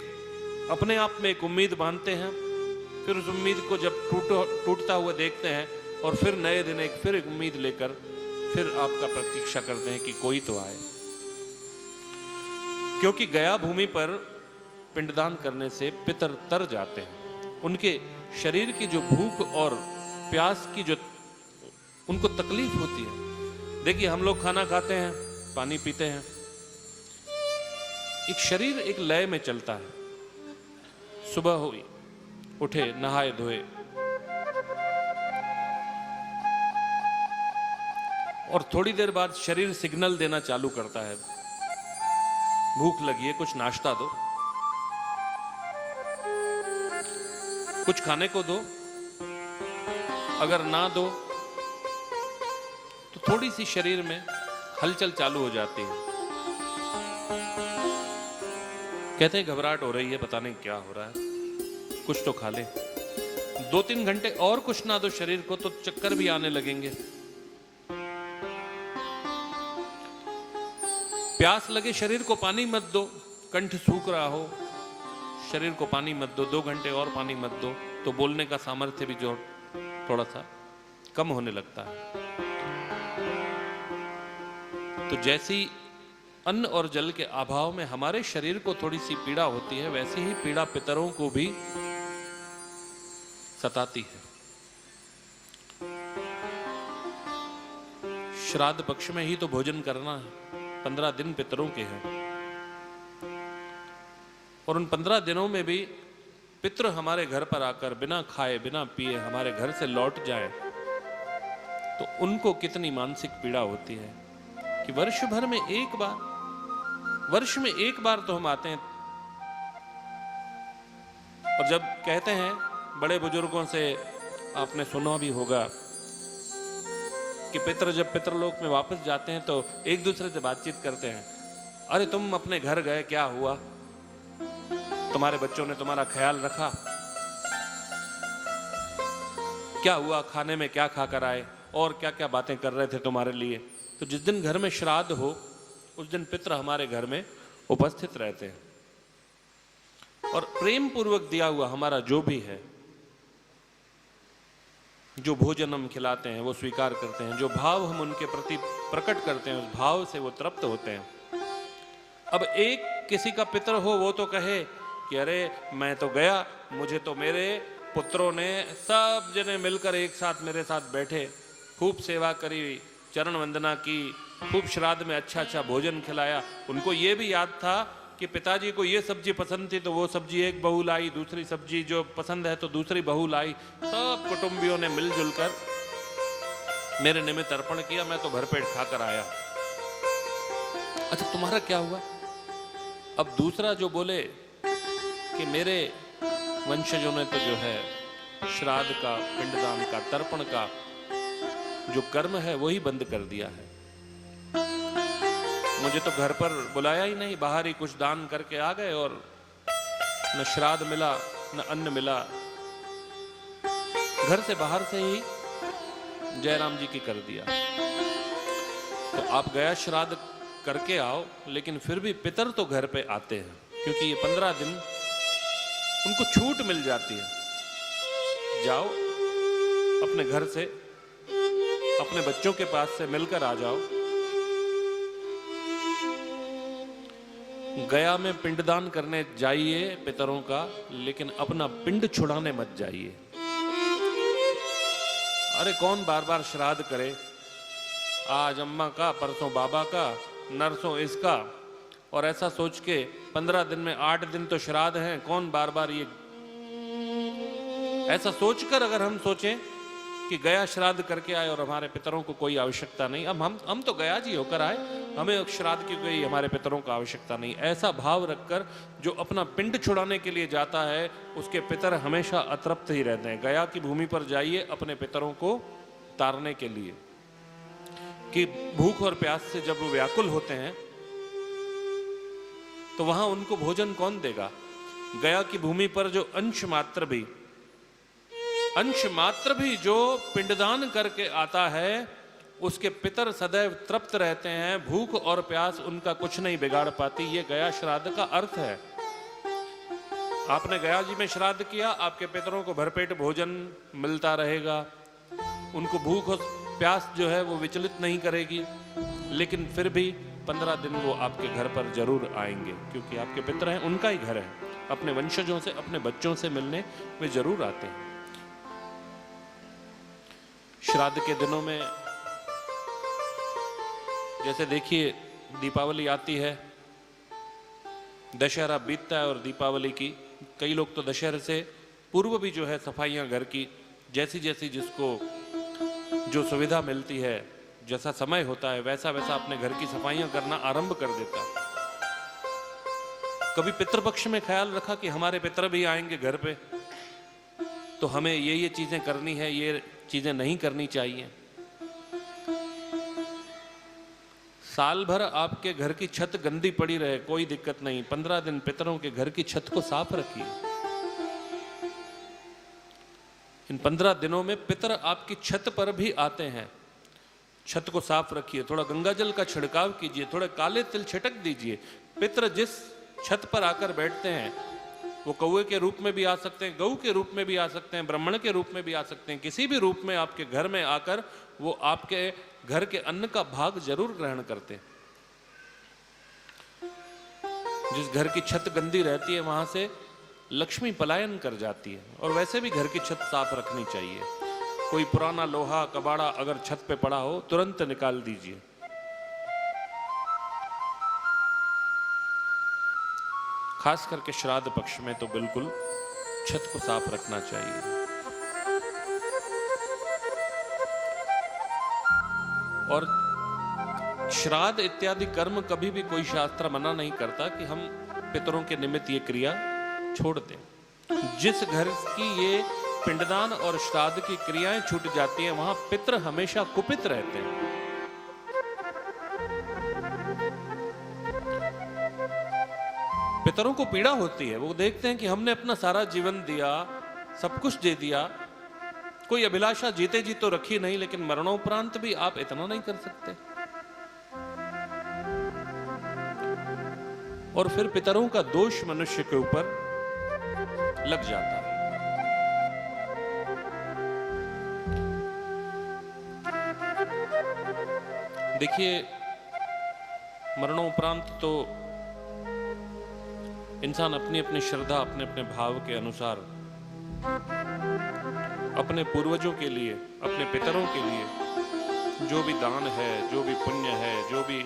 अपने आप में एक उम्मीद बांधते हैं, फिर उस उम्मीद को जब टूटता हुआ देखते हैं और फिर नए दिन फिर एक उम्मीद लेकर फिर आपका प्रतीक्षा करते हैं कि कोई तो आए। क्योंकि गया भूमि पर पिंडदान करने से पितर तर जाते हैं, उनके शरीर की जो भूख और प्यास की जो उनको तकलीफ होती है। देखिए, हम लोग खाना खाते हैं, पानी पीते हैं, एक शरीर एक लय में चलता है। सुबह हुई, उठे, नहाए धोए और थोड़ी देर बाद शरीर सिग्नल देना चालू करता है, भूख लगी है, कुछ नाश्ता दो, कुछ खाने को दो। अगर ना दो तो थोड़ी सी शरीर में हलचल चालू हो जाती है। कहते हैं घबराहट हो रही है, पता नहीं क्या हो रहा है, कुछ तो खा ले। 2-3 घंटे और कुछ ना दो शरीर को तो चक्कर भी आने लगेंगे। प्यास लगे, शरीर को पानी मत दो, कंठ सूख रहा हो, शरीर को पानी मत दो, 2 घंटे और पानी मत दो, तो बोलने का सामर्थ्य भी जो थोड़ा सा कम होने लगता है। तो जैसी अन्न और जल के अभाव में हमारे शरीर को थोड़ी सी पीड़ा होती है, वैसी ही पीड़ा पितरों को भी सताती है। श्राद्ध पक्ष में ही तो भोजन करना है, 15 दिन पितरों के हैं, और उन 15 दिनों में भी पितृ हमारे घर पर आकर बिना खाए बिना पिए हमारे घर से लौट जाए, तो उनको कितनी मानसिक पीड़ा होती है कि वर्ष में एक बार तो हम आते हैं। और जब कहते हैं, बड़े बुजुर्गों से आपने सुना भी होगा कि पितर जब पितरलोक में वापस जाते हैं तो एक दूसरे से बातचीत करते हैं, अरे तुम अपने घर गए, क्या हुआ, तुम्हारे बच्चों ने तुम्हारा ख्याल रखा, क्या हुआ, खाने में क्या खाकर आए, और क्या क्या बातें कर रहे थे तुम्हारे लिए। तो जिस दिन घर में श्राद्ध हो उस दिन पितर हमारे घर में उपस्थित रहते हैं और प्रेम पूर्वक दिया हुआ हमारा जो भी है, जो भोजन हम खिलाते हैं वो स्वीकार करते हैं, जो भाव हम उनके प्रति प्रकट करते हैं उस भाव से वो तृप्त होते हैं। अब एक किसी का पितर हो वो तो कहे कि अरे मैं तो गया, मुझे तो मेरे पुत्रों ने सब जने मिलकर एक साथ मेरे साथ बैठे, खूब सेवा करी, चरण वंदना की, खूब श्राद्ध में अच्छा अच्छा भोजन खिलाया। उनको ये भी याद था कि पिताजी को ये सब्जी पसंद थी तो वो सब्जी एक बहू लाई, दूसरी सब्जी जो पसंद है तो दूसरी बहू लाई। सब कुटुंबियों ने मिलजुल कर मेरे निमित्त अर्पण किया, मैं तो भरपेट खाकर आया। अच्छा तुम्हारा क्या हुआ? अब दूसरा जो बोले कि मेरे वंशजों ने तो जो है श्राद्ध का, पिंडदान का, तर्पण का जो कर्म है वही बंद कर दिया है, मुझे तो घर पर बुलाया ही नहीं, बाहर ही कुछ दान करके आ गए और न श्राद्ध मिला न अन्न मिला, घर से बाहर से ही जयराम जी की कर दिया। तो आप गया श्राद्ध करके आओ, लेकिन फिर भी पितर तो घर पे आते हैं, क्योंकि ये 15 दिन उनको छूट मिल जाती है। जाओ अपने घर से, अपने बच्चों के पास से मिलकर आ जाओ। गया में पिंडदान करने जाइए पितरों का, लेकिन अपना पिंड छुड़ाने मत जाइए। अरे कौन बार बार श्राद्ध करे, आज अम्मा का, परसों बाबा का, नरसों इसका, और ऐसा सोच के 15 दिन में 8 दिन तो श्राद्ध हैं, कौन बार बार ये। ऐसा सोचकर अगर हम सोचें कि गया श्राद्ध करके आए और हमारे पितरों को कोई आवश्यकता नहीं, अब हम तो गया जी होकर आए, हमें श्राद्ध की कोई हमारे पितरों को आवश्यकता नहीं, ऐसा भाव रखकर जो अपना पिंड छुड़ाने के लिए जाता है उसके पितर हमेशा अतृप्त ही रहते हैं। गया की भूमि पर जाइए अपने पितरों को तारने के लिए, कि भूख और प्यास से जब वो व्याकुल होते हैं तो वहां उनको भोजन कौन देगा। गया की भूमि पर जो अंश मात्र भी जो पिंडदान करके आता है उसके पितर सदैव तृप्त रहते हैं, भूख और प्यास उनका कुछ नहीं बिगाड़ पाती। ये गया श्राद्ध का अर्थ है। आपने गया जी में श्राद्ध किया, आपके पितरों को भरपेट भोजन मिलता रहेगा, उनको भूख और प्यास जो है वो विचलित नहीं करेगी, लेकिन फिर भी 15 दिन वो आपके घर पर जरूर आएंगे, क्योंकि आपके पितर हैं, उनका ही घर है। अपने वंशजों से, अपने बच्चों से मिलने वे जरूर आते हैं। श्राद्ध के दिनों में जैसे देखिए दीपावली आती है, दशहरा बीतता है और दीपावली की, कई लोग तो दशहरे से पूर्व भी जो है सफाइयां घर की, जैसी जैसी जिसको जो सुविधा मिलती है, जैसा समय होता है वैसा वैसा अपने घर की सफाइयां करना आरंभ कर देता है। कभी पितृपक्ष में ख्याल रखा कि हमारे पितर भी आएंगे घर पे, तो हमें ये चीजें करनी है, ये चीजें नहीं करनी चाहिए। साल भर आपके घर की छत गंदी पड़ी रहे कोई दिक्कत नहीं, 15 दिन पितरों के घर की छत को साफ रखिए। इन 15 दिनों में पितर आपकी छत पर भी आते हैं, छत को साफ रखिए, थोड़ा गंगा जल का छिड़काव कीजिए, थोड़े काले तिल छिटक दीजिए। पितर जिस छत पर आकर बैठते हैं वो कौवे के रूप में भी आ सकते हैं, गऊ के रूप में भी आ सकते हैं, ब्राह्मण के रूप में भी आ सकते हैं, किसी भी रूप में आपके घर में आकर वो आपके घर के अन्न का भाग जरूर ग्रहण करते हैं। जिस घर की छत गंदी रहती है वहां से लक्ष्मी पलायन कर जाती है, और वैसे भी घर की छत साफ रखनी चाहिए। कोई पुराना लोहा कबाड़ा अगर छत पे पड़ा हो तुरंत निकाल दीजिए। खास करके श्राद्ध पक्ष में तो बिल्कुल छत को साफ रखना चाहिए। और श्राद्ध इत्यादि कर्म कभी भी कोई शास्त्र मना नहीं करता कि हम पितरों के निमित्त ये क्रिया छोड़ दें। जिस घर की ये पिंडदान और श्राद्ध की क्रियाएं छूट जाती हैं वहां पितर हमेशा कुपित रहते हैं। पितरों को पीड़ा होती है, वो देखते हैं कि हमने अपना सारा जीवन दिया, सब कुछ दे दिया, कोई अभिलाषा जीते जी तो रखी नहीं, लेकिन मरणोपरांत भी आप इतना नहीं कर सकते। और फिर पितरों का दोष मनुष्य के ऊपर लग जाता है। देखिए मरणोपरांत तो इंसान अपनी अपनी श्रद्धा, अपने अपने भाव के अनुसार अपने पूर्वजों के लिए, अपने पितरों के लिए जो भी दान है, जो भी पुण्य है, जो भी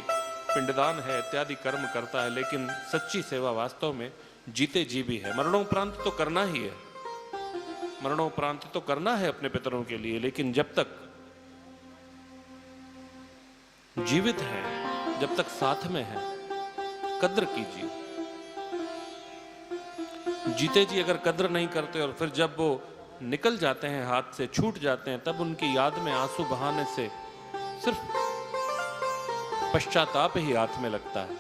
पिंडदान है इत्यादि कर्म करता है। लेकिन सच्ची सेवा वास्तव में जीते जी भी है। मरणोपरांत तो करना ही है, मरणोपरांत तो करना है अपने पितरों के लिए, लेकिन जब तक जीवित हैं, जब तक साथ में हैं, कद्र कीजिए। जीते जी अगर कद्र नहीं करते और फिर जब वो निकल जाते हैं, हाथ से छूट जाते हैं, तब उनकी याद में आंसू बहाने से सिर्फ पश्चाताप ही हाथ में लगता है।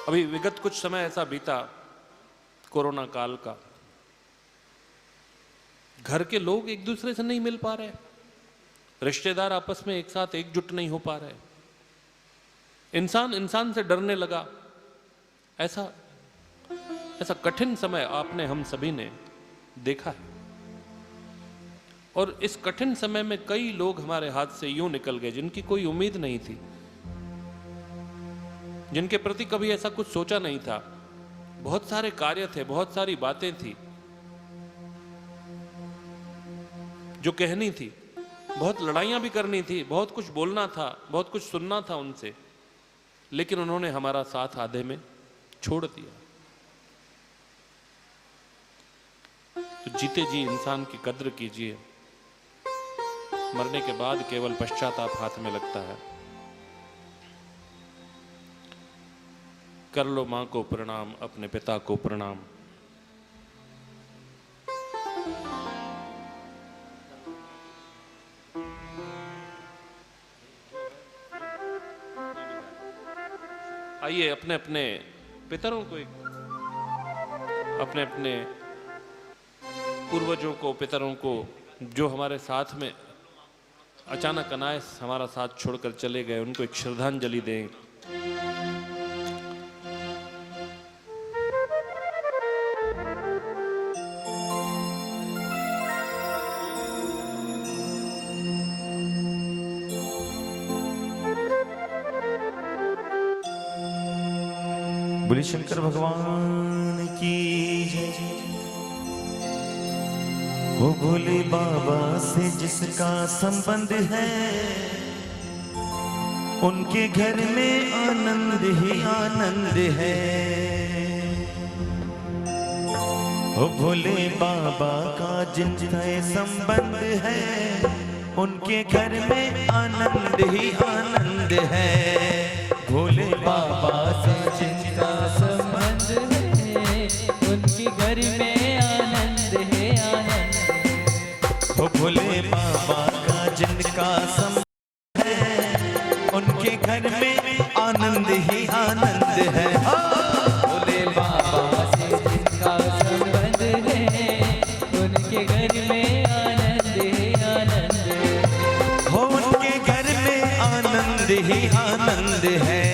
अभी विगत कुछ समय ऐसा बीता कोरोना काल का, घर के लोग एक दूसरे से नहीं मिल पा रहे, रिश्तेदार आपस में एक साथ एकजुट नहीं हो पा रहे, इंसान इंसान से डरने लगा। ऐसा कठिन समय आपने हम सभी ने देखा है। और इस कठिन समय में कई लोग हमारे हाथ से यूं निकल गए जिनकी कोई उम्मीद नहीं थी, जिनके प्रति कभी ऐसा कुछ सोचा नहीं था। बहुत सारे कार्य थे, बहुत सारी बातें थी, जो कहनी थी, बहुत लड़ाइयां भी करनी थी, बहुत कुछ बोलना था, बहुत कुछ सुनना था उनसे, लेकिन उन्होंने हमारा साथ आधे में छोड़ दिया। तो जीते जी इंसान की कद्र कीजिए, मरने के बाद केवल पश्चाताप हाथ में लगता है। कर लो मां को प्रणाम, अपने पिता को प्रणाम। आइए अपने अपने पितरों को, अपने अपने पूर्वजों को, पितरों को, जो हमारे साथ में अचानक अनायास हमारा साथ छोड़कर चले गए, उनको एक श्रद्धांजलि दें। बोले शंकर भगवान की जय। वो भोले बाबा से जिसका संबंध है, उनके घर में आनंद ही आनंद है। वो भोले बाबा का जिनसे संबंध है, उनके घर में आनंद ही आनंद है। भोले बाबा से जिनका संबंध है, उनके घर में आनंद है आनंद। वो भोले बाबा का जिनका संबंध है, उनके घर में आनंद ही आनंद है। भोले बाबा से जिनका संबंध है, उनके घर में आनंद है आनंद। हो उनके घर में आनंद ही आनंद है।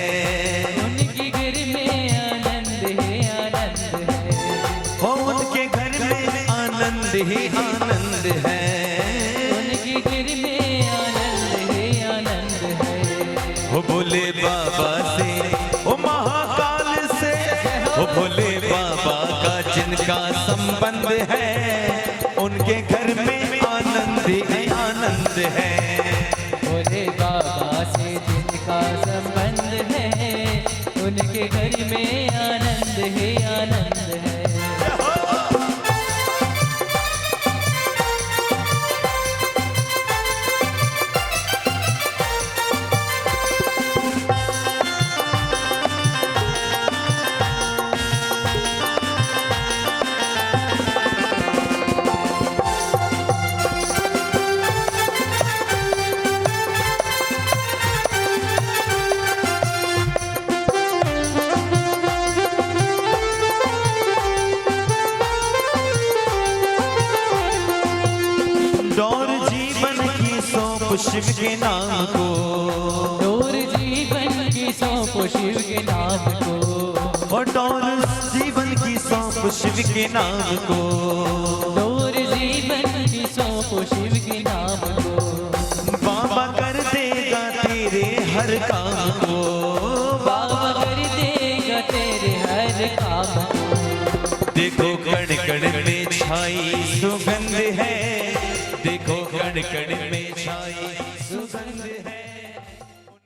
उनके घर में आनंद है आनंद है। हो उनके घर में आनंद ही आनंद है। उनके घर में आनंद है आनंद है। हो भोले बाबा से, ओ महाकाल से, ओ भोले बाबा का जिनका संबंध है, उनके घर में आनंद ही आनंद है। भोले बाबा से जिनका संबंध है, उनके घर में आनंद है आनंद है। डोर जीवन की सौंप शिव के नाम को, डोर जीवन की सौंप शिव के नाम को। और डोर जीवन की सौंप शिव के नाम को। डोर जीवन की सौंप शिव के नाम को। बाबा कर देगा तेरे हर काम को। बाबा कर देगा तेरे हर काम को। देखो कण कण में छाई सुगंध है, देखो कण कण में छाई सुगंध है।